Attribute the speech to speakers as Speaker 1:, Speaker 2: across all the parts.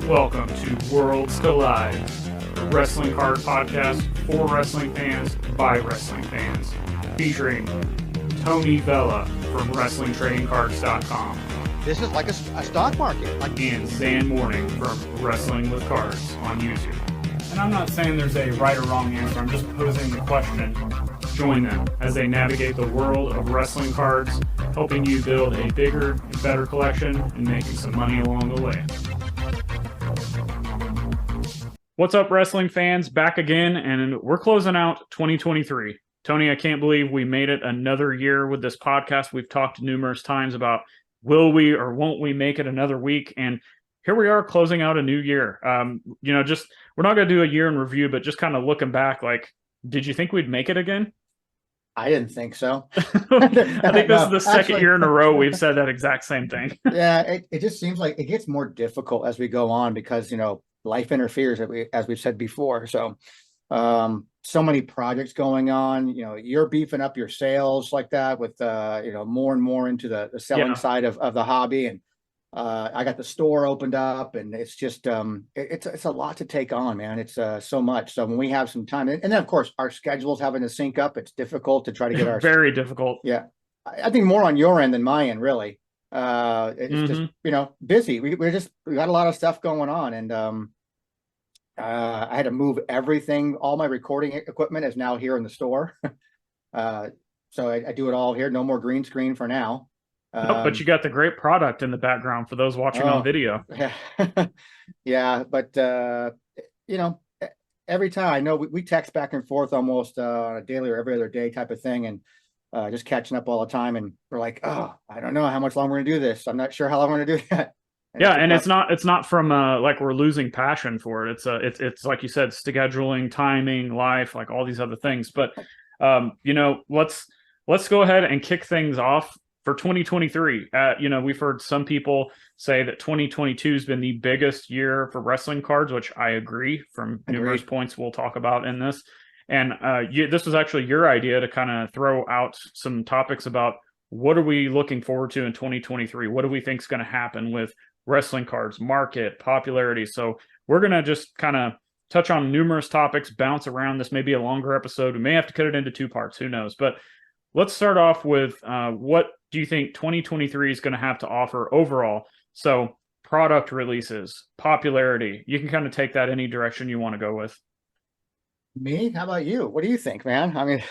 Speaker 1: Welcome to Worlds Collide, a wrestling card podcast for wrestling fans by wrestling fans, featuring Tony Vella from WrestlingTradingCards.com.
Speaker 2: This is like a stock market.
Speaker 1: And Zhan Morning from Wrestling with Cards on YouTube. And I'm not saying there's a right or wrong answer, I'm just posing the question. Join them as they navigate the world of wrestling cards, helping you build a bigger and better collection and making some money along the way. What's up, wrestling fans? Back again, and we're closing out 2023. Tony, I can't believe we made it another year with this podcast. We've talked numerous times about will we or won't we make it another week, and here we are closing out a new year. We're not going to do a year in review, but just kind of looking back, like, did you think we'd make it again?
Speaker 2: I didn't think so.
Speaker 1: I think this is the second year in a row we've said that exact same thing.
Speaker 2: Yeah, it just seems like it gets more difficult as we go on because, life interferes, as we've said before. So, so many projects going on. You're beefing up your sales like that with, more and more into the selling side of the hobby. And I got the store opened up, and it's just it's a lot to take on, man. It's so much. So when we have some time, and then of course our schedules having to sync up, it's difficult to try to get our
Speaker 1: very difficult.
Speaker 2: Yeah, I think more on your end than my end, really. It's just busy. We got a lot of stuff going on, and I had to move everything. All my recording equipment is now here in the store. So I do it all here. No more green screen for now.
Speaker 1: But you got the great product in the background for those watching on video.
Speaker 2: Yeah, yeah. But every time I know we text back and forth almost on a daily or every other day type of thing, and just catching up all the time. And we're like, oh, I don't know how much longer we're gonna do this. I'm not sure how long we're gonna do that.
Speaker 1: And it's not from like we're losing passion for it. It's like you said, scheduling, timing, life, like all these other things. But let's go ahead and kick things off for 2023. We've heard some people say that 2022 has been the biggest year for wrestling cards, which I agree from numerous points we'll talk about in this. And this was actually your idea to kind of throw out some topics about what are we looking forward to in 2023? What do we think is going to happen with wrestling cards, market, popularity? So we're going to just kind of touch on numerous topics, bounce around. This may be a longer episode. We may have to cut it into two parts. Who knows? But let's start off with what do you think 2023 is going to have to offer overall? So product releases, popularity. You can kind of take that any direction you want to go with.
Speaker 2: Me? How about you? What do you think, man? I mean,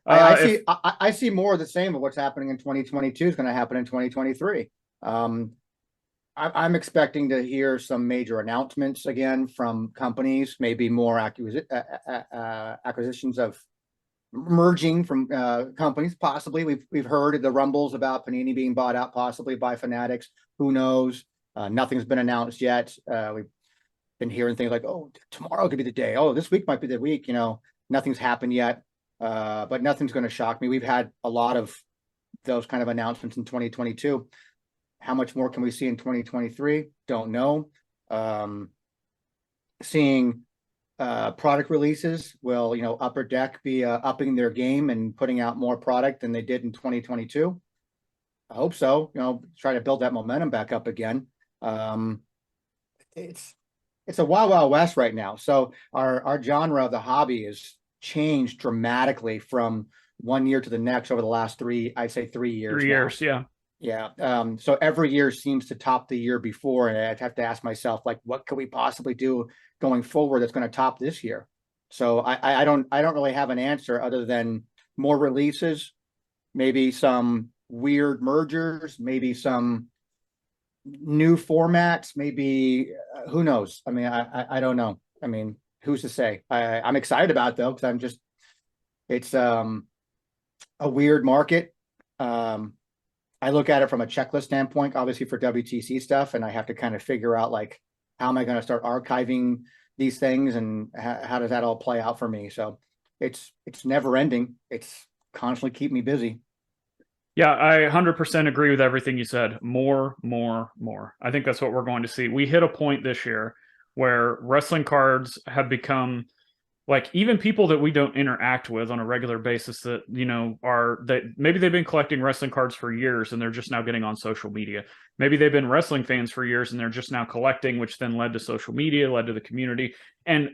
Speaker 2: I see more of the same of what's happening in 2022 is going to happen in 2023. I'm expecting to hear some major announcements again from companies, maybe more acquisitions of merging from companies. Possibly, we've heard the rumbles about Panini being bought out, possibly by Fanatics. Who knows? Nothing's been announced yet. We've been hearing things like, "Oh, tomorrow could be the day. Oh, this week might be the week." Nothing's happened yet, but nothing's going to shock me. We've had a lot of those kind of announcements in 2022. How much more can we see in 2023? Don't know. Seeing product releases, will Upper Deck be upping their game and putting out more product than they did in 2022? I hope so. Try to build that momentum back up again. It's a wild west right now. So our genre of the hobby has changed dramatically from one year to the next over the last 3 years. 3 years,
Speaker 1: yeah.
Speaker 2: Yeah. So every year seems to top the year before. And I have to ask myself, like, what could we possibly do going forward that's going to top this year? So I don't really have an answer other than more releases, maybe some weird mergers, maybe some new formats, maybe who knows? I mean, I don't know. I mean, who's to say? I'm excited about it, though, because it's a weird market. I look at it from a checklist standpoint, obviously for WTC stuff, and I have to kind of figure out, like, how am I going to start archiving these things, and how does that all play out for me? So it's never ending. It's constantly keep me busy.
Speaker 1: Yeah, I 100% agree with everything you said. More. I think that's what we're going to see. We hit a point this year where wrestling cards have become like even people that we don't interact with on a regular basis that, are that maybe they've been collecting wrestling cards for years and they're just now getting on social media. Maybe they've been wrestling fans for years and they're just now collecting, which then led to social media, led to the community. And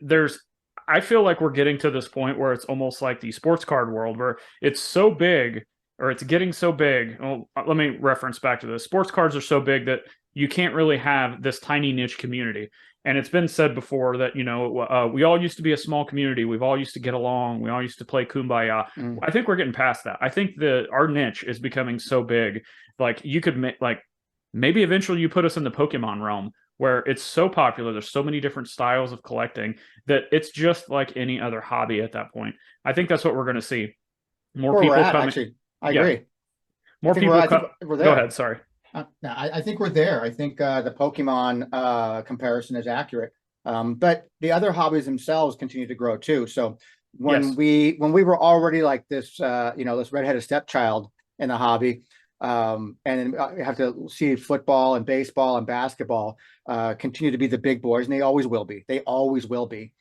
Speaker 1: I feel like we're getting to this point where it's almost like the sports card world where it's so big, or it's getting so big. Well, let me reference back to this. Sports cards are so big that you can't really have this tiny niche community. And it's been said before that, we all used to be a small community. We've all used to get along. We all used to play kumbaya. I think we're getting past that. I think our niche is becoming so big. Like you could maybe eventually you put us in the Pokemon realm where it's so popular. There's so many different styles of collecting that it's just like any other hobby at that point. I think that's what we're going to see. More people coming.
Speaker 2: Actually, I agree.
Speaker 1: More people come.
Speaker 2: We're there.
Speaker 1: Go ahead. Sorry.
Speaker 2: I think we're there. I think the Pokemon comparison is accurate. But the other hobbies themselves continue to grow too. So when we were already like this, this redheaded stepchild in the hobby, and then you have to see football and baseball and basketball continue to be the big boys, and they always will be. They always will be.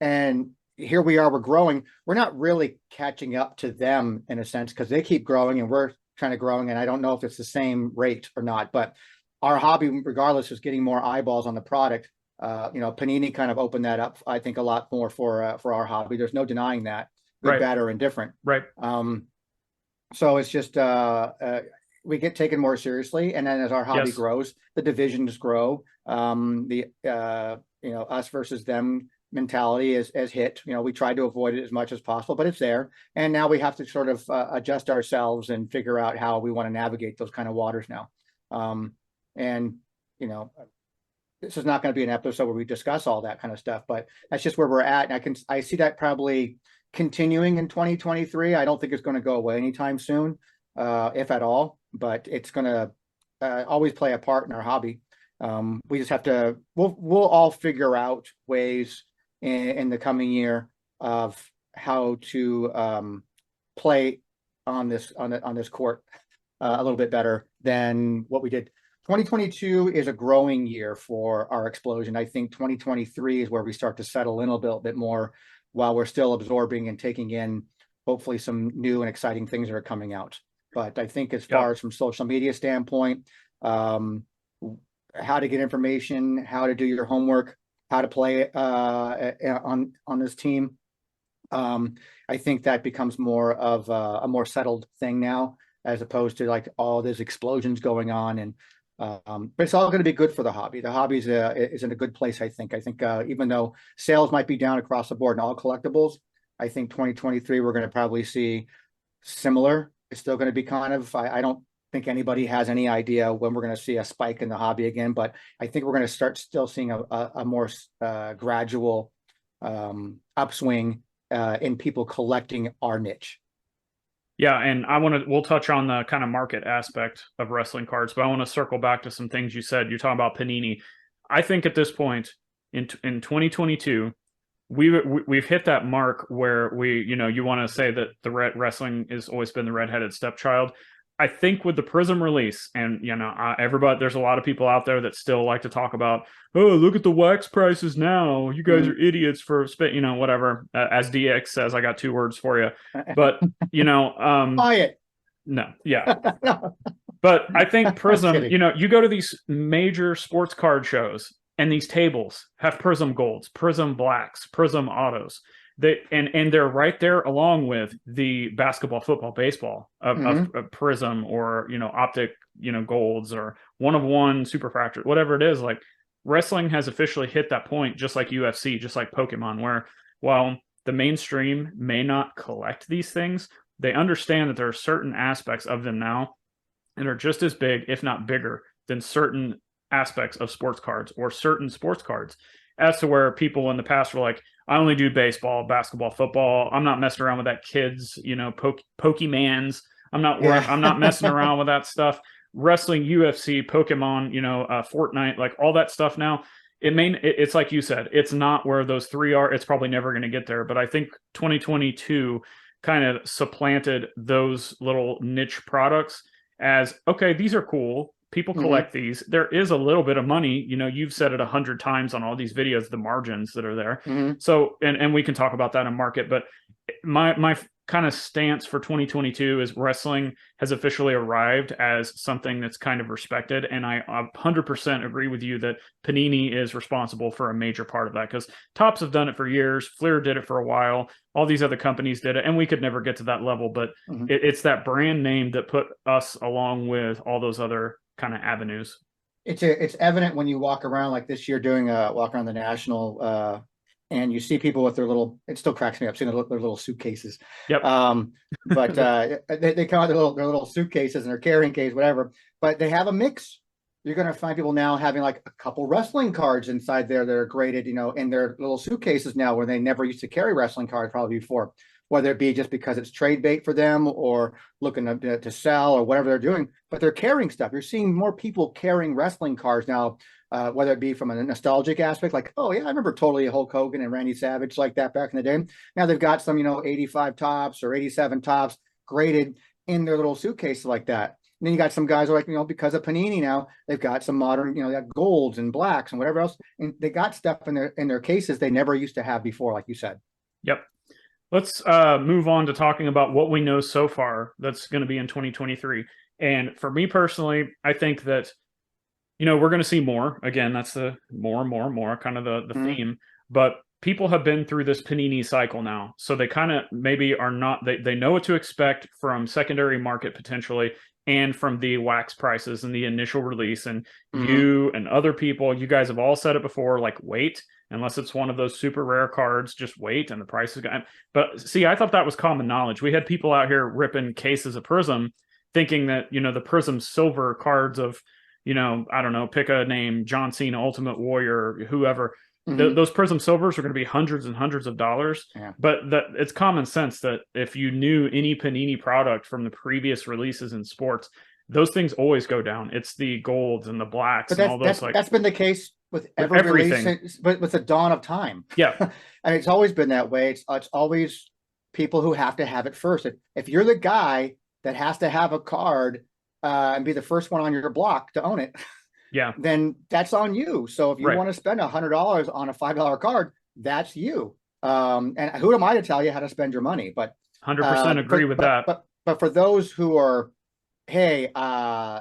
Speaker 2: And here we are, we're growing. We're not really catching up to them in a sense because they keep growing and we're kind of growing. And I don't know if it's the same rate or not, but our hobby, regardless, is getting more eyeballs on the product. Panini kind of opened that up, I think, a lot more for our hobby. There's no denying that, good, bad, or indifferent.
Speaker 1: Right.
Speaker 2: So it's just we get taken more seriously, and then as our hobby grows, the divisions grow. Us versus them mentality is hit. We try to avoid it as much as possible, but it's there. And now we have to sort of adjust ourselves and figure out how we want to navigate those kind of waters now. This is not going to be an episode where we discuss all that kind of stuff, but that's just where we're at. And I see that probably continuing in 2023. I don't think it's going to go away anytime soon, if at all, but it's going to always play a part in our hobby. We just have to, we'll all figure out ways in the coming year of how to play on this court a little bit better than what we did. 2022 is a growing year for our explosion. I think 2023 is where we start to settle in a little bit more while we're still absorbing and taking in hopefully some new and exciting things that are coming out. But I think as far as from social media standpoint, how to get information, how to do your homework, how to play on this team, I think that becomes more of a more settled thing now, as opposed to like all these explosions going on. And but it's all going to be good for the hobby. The hobby is in a good place, I think. I think even though sales might be down across the board in all collectibles, I think 2023 we're going to probably see similar. It's still going to be kind of, I don't think anybody has any idea when we're going to see a spike in the hobby again, but I think we're going to start still seeing a more gradual upswing in people collecting our niche.
Speaker 1: Yeah, and we'll touch on the kind of market aspect of wrestling cards, but I want to circle back to some things you said. You're talking about Panini. I think at this point in 2022, we've hit that mark where you want to say that the wrestling has always been the redheaded stepchild. I think with the Prism release, and everybody, there's a lot of people out there that still like to talk about, oh, look at the wax prices now. You guys are idiots for whatever. As DX says, I got 2 words for you, but
Speaker 2: buy it.
Speaker 1: No, yeah. But I think Prism, you go to these major sports card shows, and these tables have Prism Golds, Prism Blacks, Prism Autos. And they're right there along with the basketball, football, baseball of Prism, or optic golds, or 1-of-1 superfractor, whatever it is. Like, wrestling has officially hit that point, just like UFC, just like Pokemon, where while the mainstream may not collect these things, they understand that there are certain aspects of them now that are just as big, if not bigger, than certain aspects of sports cards, or certain sports cards. As to where people in the past were like, I only do baseball, basketball, football. I'm not messing around with that kids, Pokemans. I'm not messing around with that stuff. Wrestling, UFC, Pokemon, Fortnite, like all that stuff now. It's like you said, it's not where those 3 are. It's probably never going to get there. But I think 2022 kind of supplanted those little niche products as, okay, these are cool. People collect these. There is a little bit of money. You know, you've said it 100 times on all these videos, the margins that are there. So, and we can talk about that in market, but my kind of stance for 2022 is wrestling has officially arrived as something that's kind of respected. And I 100% agree with you that Panini is responsible for a major part of that, because Topps have done it for years. Fleer did it for a while. All these other companies did it, and we could never get to that level. But it's that brand name that put us along with all those other kind of avenues.
Speaker 2: It's evident when you walk around, like this year doing a walk around the National, and you see people with their little, it still cracks me up seeing their little suitcases.
Speaker 1: Yep.
Speaker 2: But they come out their little suitcases and their carrying case, whatever, but they have a mix. You're going to find people now having like a couple wrestling cards inside there that are graded, you know, in their little suitcases now, where they never used to carry wrestling cards probably before, whether it be just because it's trade bait for them or looking to sell or whatever they're doing, but they're carrying stuff. You're seeing more people carrying wrestling cards now, whether it be from a nostalgic aspect, like, oh yeah, I remember totally Hulk Hogan and Randy Savage like that back in the day. Now they've got some, you know, 85 Topps or 87 Topps graded in their little suitcases like that. And then you got some guys who are like, you know, because of Panini now, they've got some modern, you know, they got golds and blacks and whatever else. And they got stuff in their cases they never used to have before, like you said.
Speaker 1: Yep. Let's move on to talking about what we know so far that's going to be in 2023. And for me personally, I think that, you know, we're going to see more. Again, that's the more kind of the theme. But people have been through this Panini cycle now. So they kind of maybe are not, they know what to expect from secondary market potentially, and from the wax prices and the initial release. And you and other people, you guys have all said it before, like, wait, unless it's one of those super rare cards, just wait and the price is going. But see, I thought that was common knowledge. We had people out here ripping cases of Prism thinking that, you know, the Prism silver cards of, you know, I don't know, pick a name, John Cena, Ultimate Warrior, whoever, those Prism silvers are going to be hundreds and hundreds of dollars. But that it's common sense that if you knew any Panini product from the previous releases in sports, those things always go down. It's the golds and the blacks and all those.
Speaker 2: That's been the case with every release, but with the dawn of time.
Speaker 1: Yeah.
Speaker 2: And it's always been that way. It's always people who have to have it first. If you're the guy that has to have a card and be the first one on your block to own it, then that's on you. So if you want to spend $100 on a $5 card, that's you. And who am I to tell you how to spend your money? But
Speaker 1: 100% agree with that.
Speaker 2: But for those who are, hey,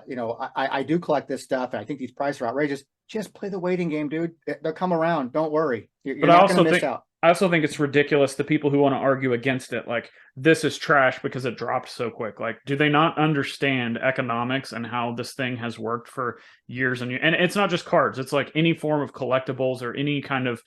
Speaker 2: you know, I do collect this stuff, and I think these prices are outrageous. Just play the waiting game, dude. They'll come around. Don't worry. You're not going to miss out.
Speaker 1: I also think it's ridiculous, the people who want to argue against it, like, this is trash because it dropped so quick. Like, do they not understand economics and how this thing has worked for years and years? And it's not just cards. It's like any form of collectibles or any kind of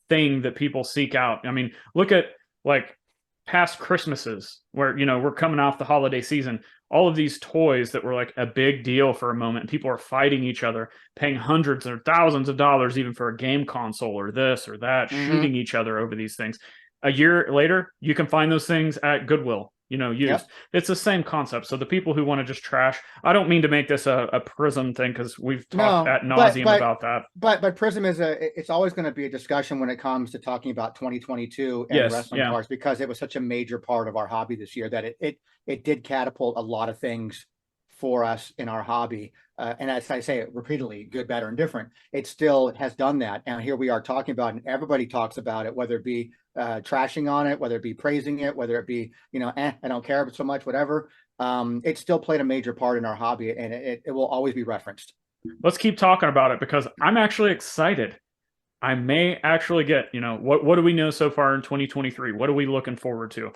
Speaker 1: thing that people seek out. I mean, look at, like, past Christmases where, you know, we're coming off the holiday season. All of these toys that were like a big deal for a moment. People are fighting each other, paying hundreds or thousands of dollars even for a game console or this or that, shooting each other over these things. A year later, you can find those things at Goodwill, you know, used. It's the same concept. So the people who want to just trash, I don't mean to make this a Prism thing, because we've talked ad nauseum about that.
Speaker 2: But Prism is it's always going to be a discussion when it comes to talking about 2022 and wrestling cards, because it was such a major part of our hobby this year that it did catapult a lot of things for us in our hobby. And as I say it repeatedly, good, better, and different, it still has done that. And here we are talking about it, and everybody talks about it, whether it be trashing on it, whether it be praising it, whether it be, you know, I don't care so much, whatever. It still played a major part in our hobby, and it will always be referenced.
Speaker 1: Let's keep talking about it, because I'm actually excited. I may actually get, you know, what do we know so far in 2023? What are we looking forward to?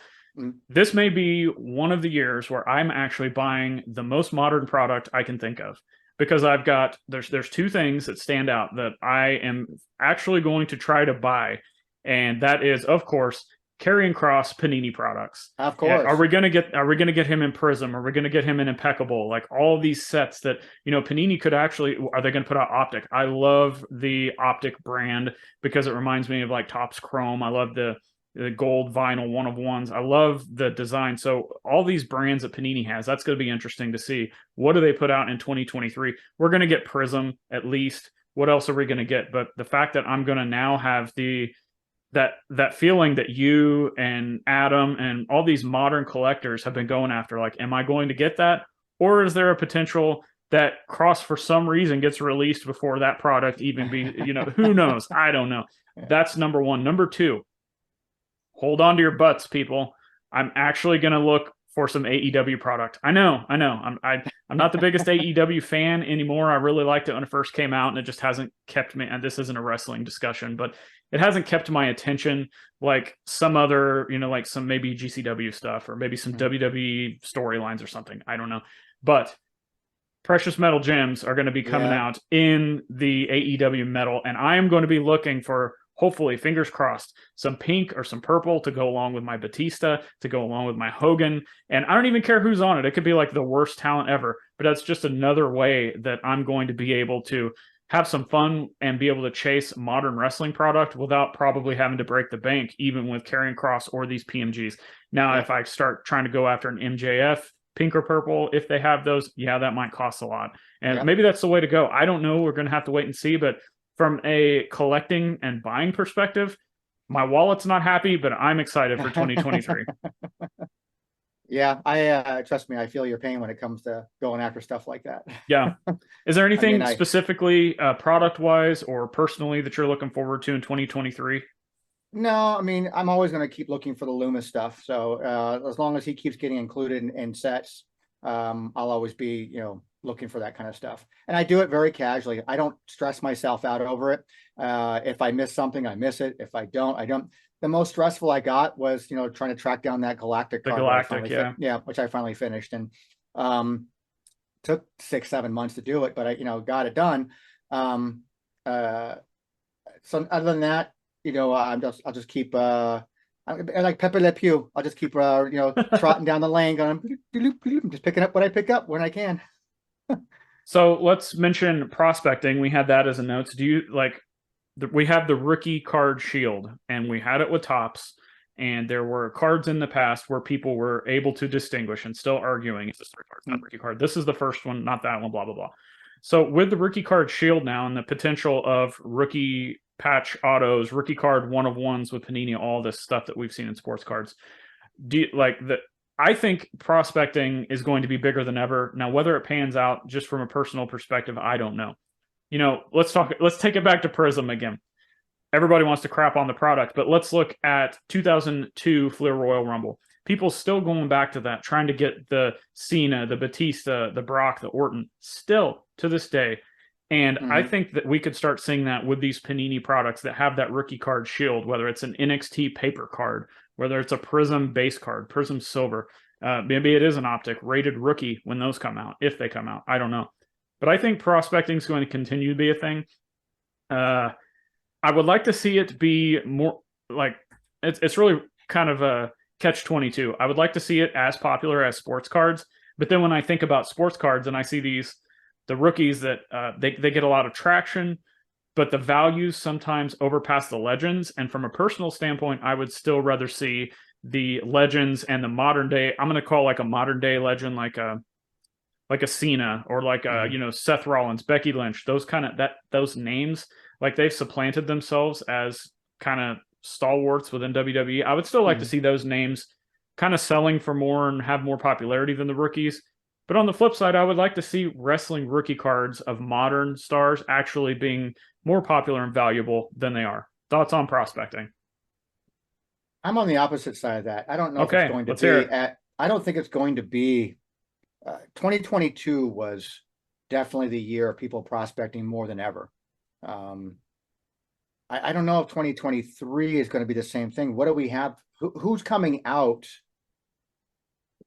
Speaker 1: This may be one of the years where I'm actually buying the most modern product I can think of, because I've got, there's two things that stand out that I am actually going to try to buy. And that is, of course, Karrion Kross Panini products.
Speaker 2: Of course.
Speaker 1: Are we gonna get him in Prism? Are we gonna get him in Impeccable? Like, all of these sets that, you know, Panini could actually, are they gonna put out Optic? I love the Optic brand because it reminds me of like Topps Chrome. I love the gold vinyl 1-of-1s. I love the design. So all these brands that Panini has, that's going to be interesting to see. What do they put out in 2023? We're going to get Prism at least. What else are we going to get? But the fact that I'm going to now have that feeling that you and Adam and all these modern collectors have been going after, like, am I going to get that? Or is there a potential that Cross for some reason gets released before that product even be, who knows? I don't know. That's number one. Number two, hold on to your butts, people. I'm actually going to look for some AEW product. I know. I'm not the biggest AEW fan anymore. I really liked it when it first came out, and it just hasn't kept me. And this isn't a wrestling discussion, but it hasn't kept my attention like some other, like some maybe GCW stuff or maybe some WWE storylines or something. I don't know, but Precious Metal Gems are going to be coming out in the AEW Metal, and I am going to be looking for, hopefully, fingers crossed, some pink or some purple to go along with my Batista, to go along with my Hogan. And I don't even care who's on it. It could be like the worst talent ever, but that's just another way that I'm going to be able to have some fun and be able to chase modern wrestling product without probably having to break the bank, even with Karrion Kross or these PMGs. Now, if I start trying to go after an MJF, pink or purple, if they have those, that might cost a lot. And maybe that's the way to go. I don't know. We're going to have to wait and see, but from a collecting and buying perspective, my wallet's not happy, but I'm excited for 2023.
Speaker 2: Yeah, I trust me, I feel your pain when it comes to going after stuff like that.
Speaker 1: Yeah. Is there anything specifically product-wise or personally that you're looking forward to in 2023?
Speaker 2: No, I mean, I'm always going to keep looking for the Loomis stuff. So as long as he keeps getting included in sets, I'll always be, looking for that kind of stuff. And I do it very casually. I don't stress myself out over it. If I miss something, I miss it. If I don't, I don't. The most stressful I got was, trying to track down that Galactic card. Which I finally finished, and took 6-7 months to do it, but I, got it done. So other than that, I'll just keep like Pepe Le Pew. I'll just keep trotting down the lane, going just picking up what I pick up when I can.
Speaker 1: So let's mention prospecting. We had that as a notes. Do you we have the rookie card shield, and we had it with Topps, and there were cards in the past where people were able to distinguish and still arguing, it's this card, not rookie card. This is the first one, not that one, blah, blah, blah. So with the rookie card shield now and the potential of rookie patch autos, rookie card 1-of-1s with Panini, all this stuff that we've seen in sports cards, I think prospecting is going to be bigger than ever. Now, whether it pans out just from a personal perspective, I don't know. Let's take it back to Prism again. Everybody wants to crap on the product, but let's look at 2002 Fleer Royal Rumble. People still going back to that, trying to get the Cena, the Batista, the Brock, the Orton, still to this day. And I think that we could start seeing that with these Panini products that have that rookie card shield, whether it's an NXT paper card, whether it's a Prism base card, Prism Silver, maybe it is an Optic rated rookie when those come out, if they come out. I don't know. But I think prospecting is going to continue to be a thing. I would like to see it be more like it's really kind of a catch-22. I would like to see it as popular as sports cards. But then when I think about sports cards and I see the rookies that they get a lot of traction, but the values sometimes overpass the legends. And from a personal standpoint, I would still rather see the legends and the modern day. I'm going to call like a modern day legend, like a Cena or like a Seth Rollins, Becky Lynch, those names, like they've supplanted themselves as kind of stalwarts within WWE. I would still like to see those names kind of selling for more and have more popularity than the rookies. But on the flip side, I would like to see wrestling rookie cards of modern stars actually being more popular and valuable than they are. Thoughts on prospecting?
Speaker 2: I'm on the opposite side of that. I don't know if it's going to be I don't think it's going to be 2022 was definitely the year of people prospecting more than ever. I don't know if 2023 is going to be the same thing. What do we have? Who's coming out?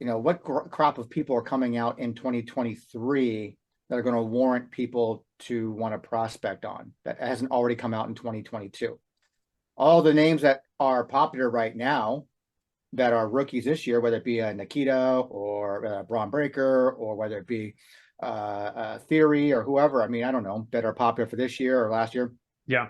Speaker 2: What crop of people are coming out in 2023 that are going to warrant people to want to prospect on that hasn't already come out in 2022? All the names that are popular right now that are rookies this year, whether it be a Nikita or Braun Breaker, or whether it be Theory or whoever, I don't know, that are popular for this year or last year.
Speaker 1: Yeah.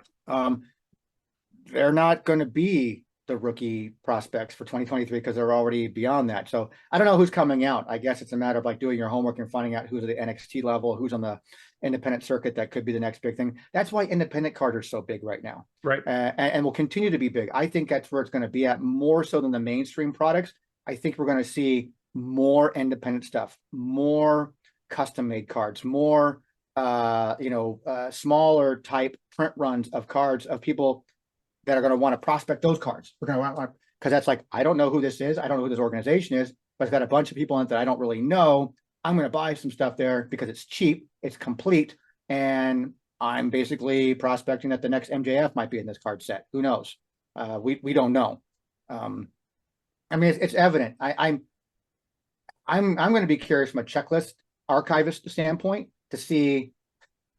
Speaker 2: They're not going to be the rookie prospects for 2023 because they're already beyond that. So I don't know who's coming out. I guess it's a matter of like doing your homework and finding out who's at the NXT level, who's on the independent circuit that could be the next big thing. That's why independent cards are so big right now.
Speaker 1: Right.
Speaker 2: And will continue to be big. I think that's where it's going to be at more so than the mainstream products. I think we're going to see more independent stuff, more custom made cards, more smaller type print runs of cards of people that are going to want to prospect those cards. We're going to want, because that's like, I don't know who this is. I don't know who this organization is, but it's got a bunch of people in it that I don't really know. I'm going to buy some stuff there because it's cheap, it's complete, and I'm basically prospecting that the next MJF might be in this card set. Who knows? We don't know. I mean, it's evident. I'm going to be curious from a checklist archivist standpoint to see.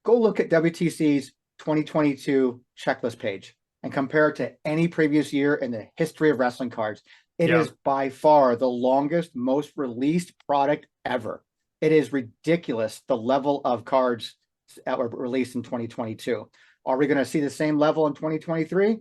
Speaker 2: Go look at WTC's 2022 checklist page and compare it to any previous year in the history of wrestling cards. It is by far the longest, most released product ever. It is ridiculous the level of cards that were released in 2022. Are we going to see the same level in 2023?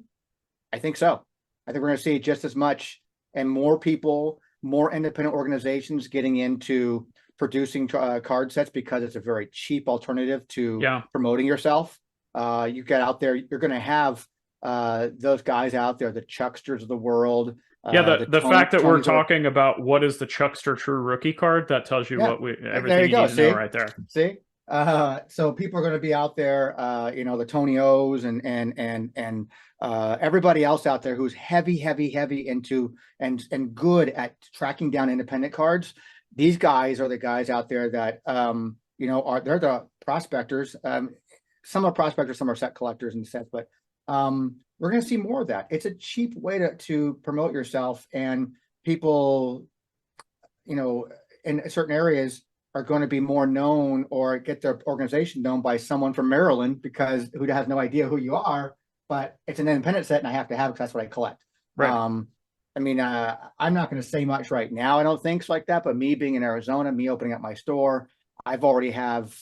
Speaker 2: I think so. I think we're going to see just as much, and more people, more independent organizations getting into producing card sets because it's a very cheap alternative to promoting yourself. You get out there, you're going to have those guys out there, the Chucksters of the world.
Speaker 1: The fact that we're talking about what is the Chuckster True Rookie card, that tells you everything you need to know right there.
Speaker 2: See? So people are going to be out there, the Tony O's and everybody else out there who's heavy into and good at tracking down independent cards. These guys are the guys out there that they're the prospectors. Some are prospectors, some are set collectors in sets, but we're going to see more of that. It's a cheap way to promote yourself, and people, in certain areas are going to be more known or get their organization known by someone from Maryland who has no idea who you are, but it's an independent set and I have to have it because that's what I collect.
Speaker 1: Right.
Speaker 2: I'm not going to say much right now. I don't think like that, but me being in Arizona, me opening up my store, I've already have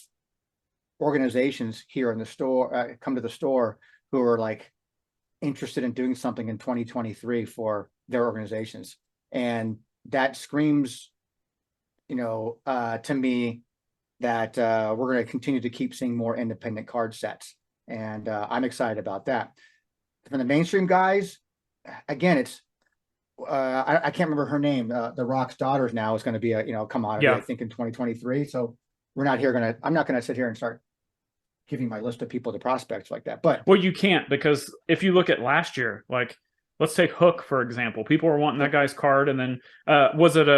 Speaker 2: organizations here in the store, come to the store who are like interested in doing something in 2023 for their organizations. And that screams, to me that we're going to continue to keep seeing more independent card sets. And I'm excited about that. From the mainstream guys, again, it's, I can't remember her name. The Rock's Daughters now is going to be a commodity, I think, in 2023. So I'm not going to sit here and start giving my list of people to prospects like that. But
Speaker 1: you can't, because if you look at last year, like let's take Hook for example. People were wanting that guy's card, and then was it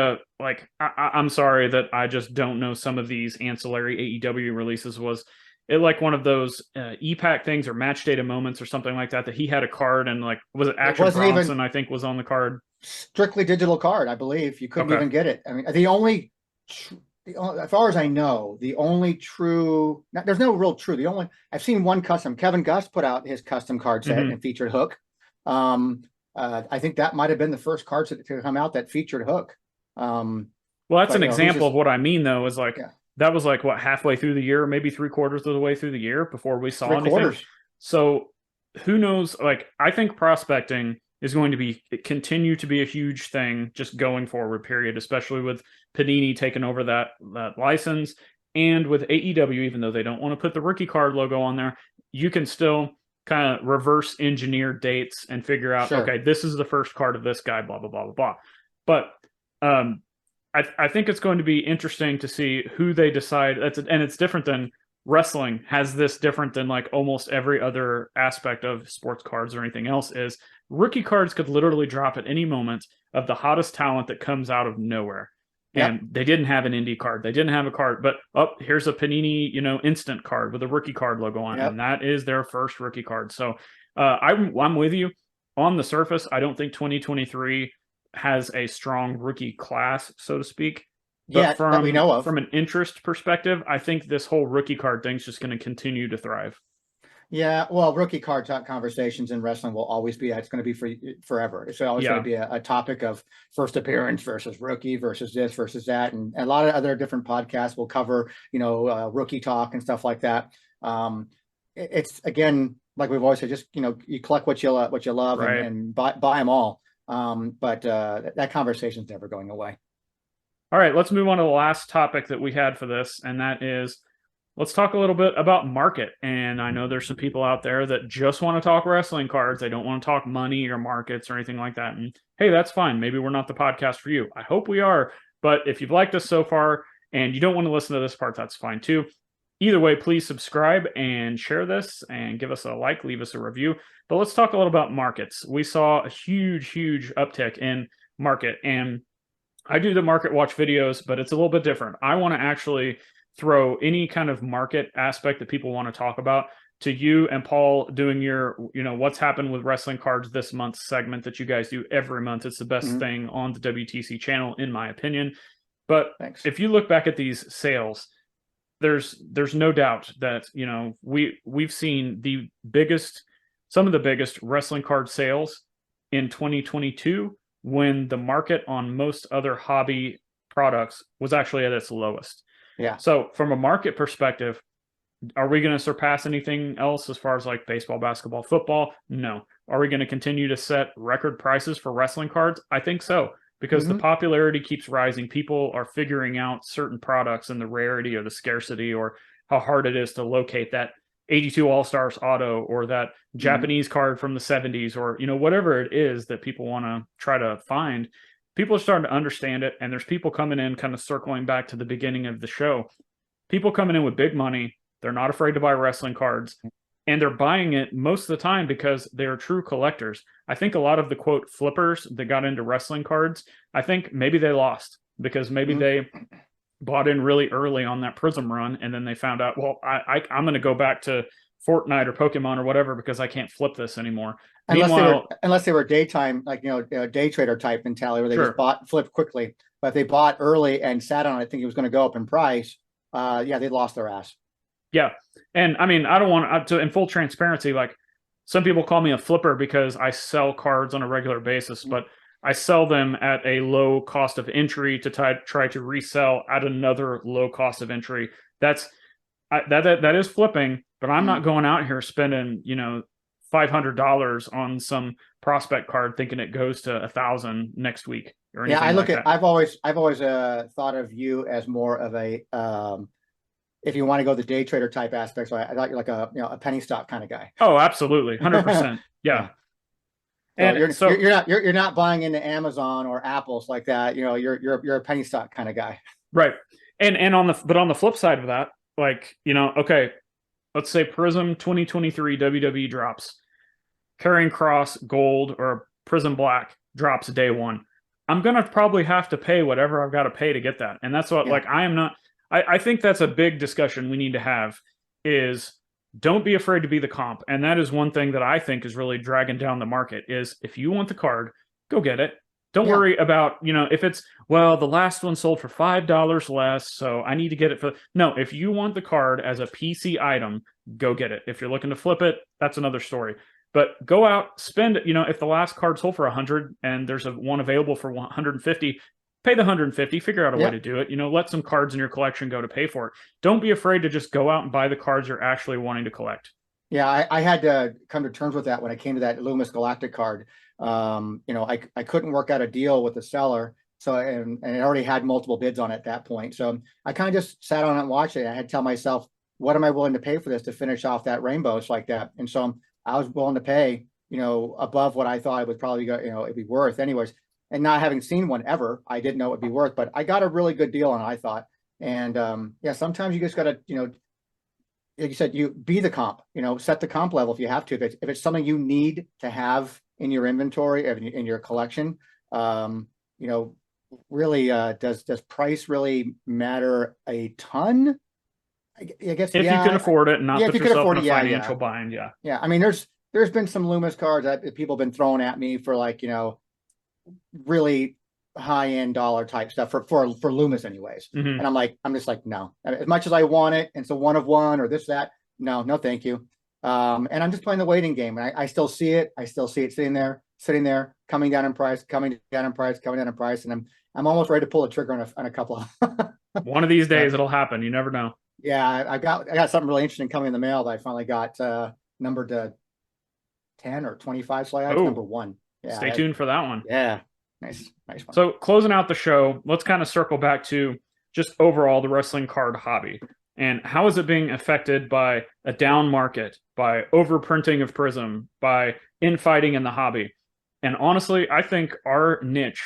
Speaker 1: I'm sorry that I just don't know some of these ancillary AEW releases. Was it like one of those e-pack things or match data moments or something like that he had a card, and like was it Action Bronson I think was on the card?
Speaker 2: Strictly digital card, I believe. You couldn't even get it. I mean, the only as far as I know, the only true, there's no real true. I've seen one custom. Kevin Gus put out his custom card set and featured Hook. I think that might have been the first card set to come out that featured Hook.
Speaker 1: Well, that's an example of what I mean, though, is like that was like what, halfway through the year, maybe 3/4 of the way through the year before we saw anything. So who knows? Like, I think prospecting is going to continue to be a huge thing just going forward, period, especially with Panini taking over that license, and with AEW, even though they don't want to put the rookie card logo on there, you can still kind of reverse engineer dates and figure out, okay, this is the first card of this guy, blah, blah, blah, blah, blah. But I think it's going to be interesting to see who they decide. And it's different than wrestling has this different than like almost every other aspect of sports cards or anything else is rookie cards could literally drop at any moment of the hottest talent that comes out of nowhere. And they didn't have an indie card. They didn't have a card, but here's a Panini, instant card with a rookie card logo on it. And that is their first rookie card. So I'm with you on the surface. I don't think 2023 has a strong rookie class, so to speak. But that we know of. From an interest perspective, I think this whole rookie card thing is just going to continue to thrive.
Speaker 2: Yeah, well, rookie card conversations in wrestling will always be, it's going to be forever. It's always going to be a topic of first appearance versus rookie versus this versus that. And a lot of other different podcasts will cover, rookie talk and stuff like that. It's, again, like we've always said, just, you collect what you love and buy them all. But that conversation is never going away.
Speaker 1: All right, let's move on to the last topic that we had for this, and that is, let's talk a little bit about market. And I know there's some people out there that just want to talk wrestling cards. They don't want to talk money or markets or anything like that. And hey, that's fine. Maybe we're not the podcast for you. I hope we are. But if you've liked us so far, and you don't want to listen to this part, that's fine too. Either way, please subscribe and share this and give us a like, leave us a review. But let's talk a little about markets. We saw a huge uptick in market, and I do the market watch videos, but it's a little bit different. I want to actually throw any kind of market aspect that people want to talk about to you and Paul doing your, what's happened with wrestling cards this month segment that you guys do every month. It's the best thing on the WTC channel, in my opinion. But if you look back at these sales, there's no doubt that, we've seen some of the biggest wrestling card sales in 2022 when the market on most other hobby products was actually at its lowest.
Speaker 2: Yeah.
Speaker 1: So from a market perspective, are we going to surpass anything else as far as like baseball, basketball, football? No. Are we going to continue to set record prices for wrestling cards? I think so, because the popularity keeps rising. People are figuring out certain products and the rarity or the scarcity or how hard it is to locate that 82 All-Stars auto or that Japanese card from the 70s or, whatever it is that people want to try to find. People are starting to understand it, and there's people coming in, kind of circling back to the beginning of the show. People coming in with big money. They're not afraid to buy wrestling cards, and they're buying it most of the time because they're true collectors. I think a lot of the, quote, flippers that got into wrestling cards, I think maybe they lost because maybe they bought in really early on that Prism run, and then they found out, well, I'm going to go back to Fortnite or Pokemon or whatever because I can't flip this anymore.
Speaker 2: Unless they were daytime, like, day trader type mentality where they just bought and flipped quickly. But if they bought early and sat on it thinking it was going to go up in price, they lost their ass.
Speaker 1: Yeah. And I mean, I don't want to, in full transparency, like some people call me a flipper because I sell cards on a regular basis, but I sell them at a low cost of entry to try to resell at another low cost of entry. That is flipping, but I'm not going out here spending, $500 on some prospect card thinking it goes to 1,000 next week or anything.
Speaker 2: I've always thought of you as more of a if you want to go the day trader type aspect. So I thought you're like a penny stock kind of guy.
Speaker 1: Oh, absolutely. 100%. Yeah.
Speaker 2: And so you're not buying into Amazon or Apple's like that. You're a penny stock kind of guy.
Speaker 1: Right. And on the flip side of that, like, okay, let's say Prism 2023 WWE drops. Carrying Cross Gold or Prism Black drops day one. I'm going to probably have to pay whatever I've got to pay to get that. And that's what, I think that's a big discussion we need to have is don't be afraid to be the comp. And that is one thing that I think is really dragging down the market is if you want the card, go get it. Don't worry about, if it's, well, the last one sold for $5 less, so I need to get it for... No, if you want the card as a PC item, go get it. If you're looking to flip it, that's another story. But go out, spend, if the last card sold for 100 and there's one available for 150, pay the 150, figure out a way to do it. Let some cards in your collection go to pay for it. Don't be afraid to just go out and buy the cards you're actually wanting to collect.
Speaker 2: Yeah, I had to come to terms with that when I came to that Loomis Galactic card. I couldn't work out a deal with the seller. So, and it already had multiple bids on it at that point. So I kind of just sat on it and watched it. I had to tell myself, what am I willing to pay for this to finish off that rainbow? It's like that. And so I was willing to pay, above what I thought it would probably go, it'd be worth anyways. And not having seen one ever, I didn't know it would be worth, but I got a really good deal on it, I thought. And sometimes you just got to, like you said, you be the comp, set the comp level if you have to. If it's something you need to have in your inventory, in your collection, really, does price really matter a ton? I guess
Speaker 1: if you can afford it and not put yourself in a financial bind.
Speaker 2: Yeah. I mean, there's been some Loomis cards that people have been throwing at me for really high-end dollar type stuff for Loomis anyways. And I'm just like, no, as much as I want it. And so one of one or this, that, no, thank you. And I'm just playing the waiting game. And I still see it. I still see it sitting there, coming down in price. And I'm almost ready to pull the trigger on a couple of
Speaker 1: one of these days it'll happen. You never know.
Speaker 2: Yeah, I got something really interesting coming in the mail that I finally got numbered to 10 or 25 slabs, number 1. Yeah,
Speaker 1: stay tuned for that one.
Speaker 2: Yeah, nice one.
Speaker 1: So closing out the show, let's kind of circle back to just overall the wrestling card hobby and how is it being affected by a down market, by overprinting of Prism, by infighting in the hobby. And honestly, I think our niche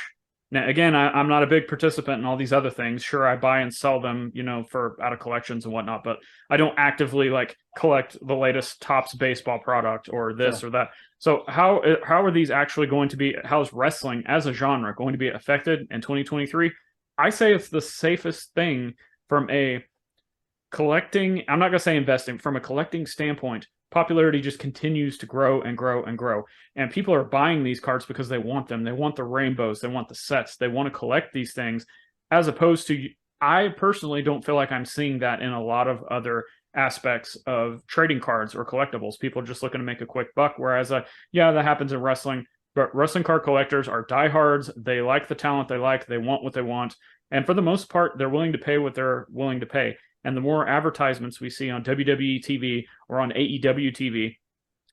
Speaker 1: Now, again, I'm not a big participant in all these other things. Sure, I buy and sell them, for out of collections and whatnot, but I don't actively like collect the latest Topps baseball product or this
Speaker 2: Sure.
Speaker 1: or that. So how are these actually going to be? How is wrestling as a genre going to be affected in 2023? I say it's the safest thing from a collecting. I'm not going to say investing, from a collecting standpoint. Popularity just continues to grow and grow and grow, and people are buying these cards because they want them. They want the rainbows, they want the sets, they want to collect these things, as opposed to, I personally don't feel like I'm seeing that in a lot of other aspects of trading cards or collectibles. People are just looking to make a quick buck, whereas yeah, that happens in wrestling, but wrestling card collectors are diehards. They like the talent, they want what they want, and for the most part they're willing to pay what they're willing to pay. And the more advertisements we see on WWE TV or on AEW TV,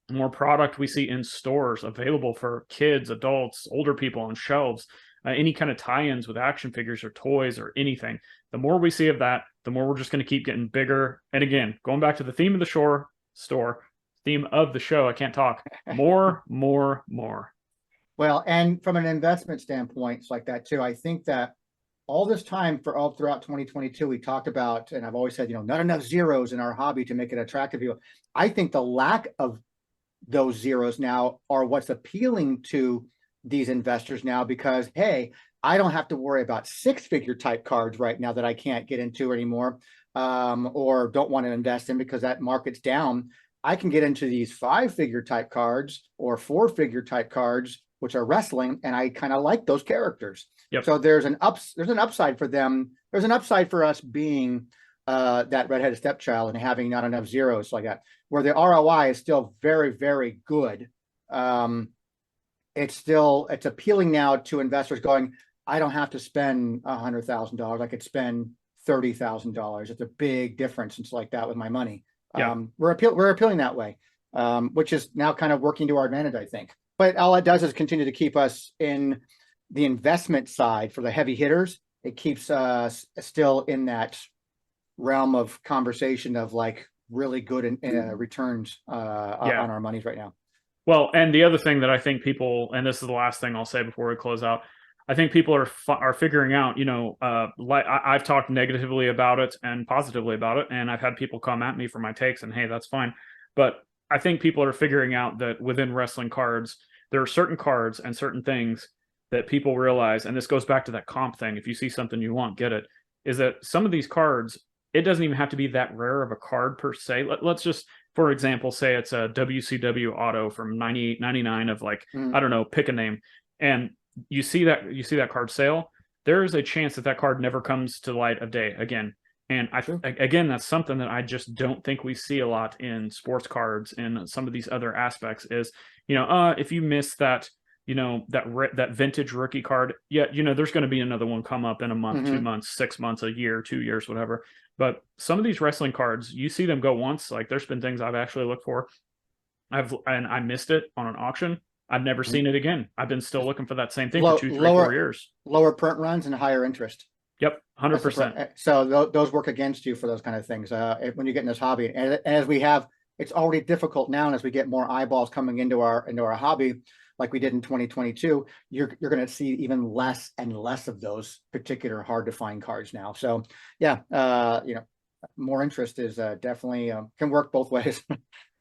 Speaker 1: the more product we see in stores available for kids, adults, older people on shelves, any kind of tie-ins with action figures or toys or anything. The more we see of that, the more we're just going to keep getting bigger. And again, going back to the theme of the theme of the show, I can't talk. More, more, more.
Speaker 2: Well, and from an investment standpoint, it's like that too. I think that all this time for all throughout 2022, we talked about, and I've always said, not enough zeros in our hobby to make it attractive. I think the lack of those zeros now are what's appealing to these investors now, because, hey, I don't have to worry about six-figure type cards right now that I can't get into anymore, or don't want to invest in because that market's down. I can get into these five-figure type cards or four-figure type cards, which are wrestling, and I kind of like those characters.
Speaker 1: Yep.
Speaker 2: So there's an upside for them. There's an upside for us being that redheaded stepchild and having not enough zeros like that, where the ROI is still very, very good. It's appealing now to investors going, I don't have to spend $100,000. I could spend $30,000. It's a big difference. It's like that with my money.
Speaker 1: Yeah.
Speaker 2: We're appealing that way, which is now kind of working to our advantage, I think. But all it does is continue to keep us in the investment side for the heavy hitters. It keeps us still in that realm of conversation of like really good returns on our monies right now.
Speaker 1: Well, and the other thing that I think people, and this is the last thing I'll say before we close out, I think people are figuring out, I've talked negatively about it and positively about it, and I've had people come at me for my takes, and hey, that's fine. But I think people are figuring out that within wrestling cards, there are certain cards and certain things that people realize, and this goes back to that comp thing. If you see something you want, get it. Is that some of these cards, it doesn't even have to be that rare of a card per se. Let's just, for example, say it's a WCW auto from 98, 99 of like, I don't know, pick a name. And you see that card sale, there is a chance that card never comes to light of day again. And again, that's something that I just don't think we see a lot in sports cards and some of these other aspects is, if you miss that, that vintage rookie card, there's going to be another one come up in a month, 2 months, 6 months, a year, 2 years, whatever. But some of these wrestling cards, you see them go once. Like there's been things I've actually looked for. I missed it on an auction. I've never seen it again. I've been still looking for that same thing for 2, 3, 4 years.
Speaker 2: Lower print runs and higher interest.
Speaker 1: Yep, 100%.
Speaker 2: So those work against you for those kind of things when you get in this hobby. And as we have, it's already difficult now, and as we get more eyeballs coming into our hobby, like we did in 2022, you're going to see even less and less of those particular hard to find cards now. So yeah, more interest is definitely can work both ways.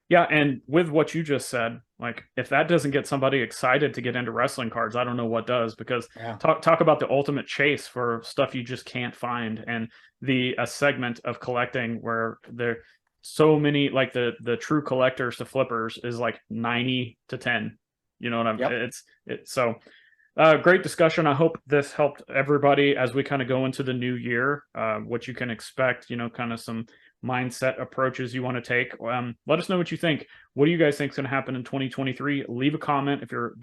Speaker 1: Yeah, and with what you just said, like if that doesn't get somebody excited to get into wrestling cards, I don't know what does, because talk about the ultimate chase for stuff you just can't find, and a segment of collecting where there so many, like the true collectors to flippers is like 90 to 10. You know what I'm so great discussion. I hope this helped everybody as we kind of go into the new year, what you can expect, kind of some mindset approaches you want to take. Let us know what you think. What do you guys think is going to happen in 2023? Leave a comment if you're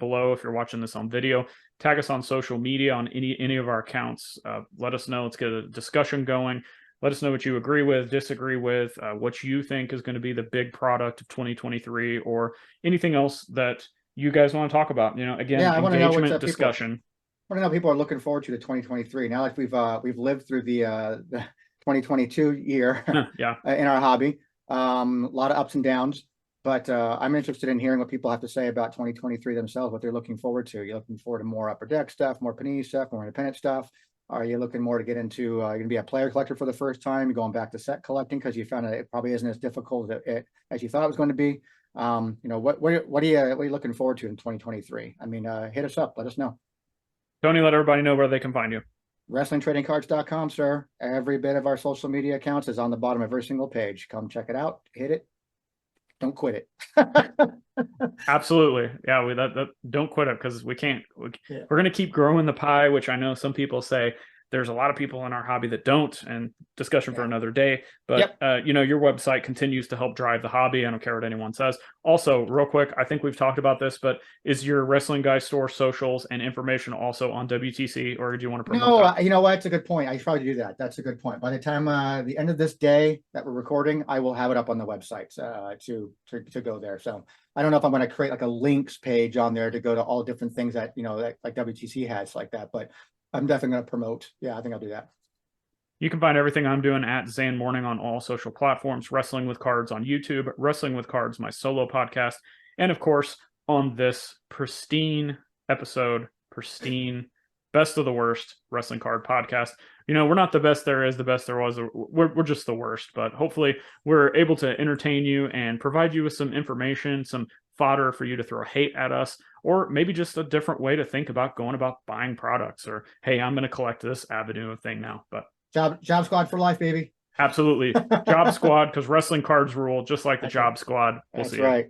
Speaker 1: watching this on video. Tag us on social media on any of our accounts. Let us know. Let's get a discussion going. Let us know what you agree with, disagree with, what you think is going to be the big product of 2023, or anything else that you guys want to talk about. Again, engagement, discussion.
Speaker 2: I want to know people are looking forward to 2023. Now that we've lived through the 2022 year in our hobby, a lot of ups and downs. But I'm interested in hearing what people have to say about 2023 themselves, what they're looking forward to. You're looking forward to more Upper Deck stuff, more Panini stuff, more independent stuff. Are you looking more to get into, you're going to be a player collector for the first time? You're going back to set collecting because you found that it probably isn't as difficult as you thought it was going to be. What are you looking forward to in 2023? I mean, hit us up, let us know.
Speaker 1: Tony, let everybody know where they can find you.
Speaker 2: WrestlingTradingCards.com, sir. Every bit of our social media accounts is on the bottom of every single page. Come check it out, hit it. Don't quit it.
Speaker 1: Absolutely. Yeah, that don't quit it, because we're going to keep growing the pie, which I know some people say there's a lot of people in our hobby that don't, and discussion for another day. But your website continues to help drive the hobby. I don't care what anyone says. Also, real quick, I think we've talked about this, but is your Wrestling Guy store socials and information also on WTC, or do you want to promote that?
Speaker 2: No, you know what? That's a good point. I should probably do that. That's a good point. By the time the end of this day that we're recording, I will have it up on the website to go there. So I don't know if I'm going to create like a links page on there to go to all different things that like WTC has like that, but I'm definitely going to promote. Yeah, I think I'll do that.
Speaker 1: You can find everything I'm doing at Zhan Morning on all social platforms, Wrestling with Cards on YouTube, Wrestling with Cards, my solo podcast, and of course, on this pristine best of the worst wrestling card podcast. We're not the best there is, the best there was. We're just the worst, but hopefully we're able to entertain you and provide you with some information, some fodder for you to throw hate at us, or maybe just a different way to think about going about buying products, or, hey, I'm going to collect this avenue of thing now. But
Speaker 2: Job squad for life, baby.
Speaker 1: Absolutely. Job squad, because wrestling cards rule, just like the Job squad.
Speaker 2: That's right.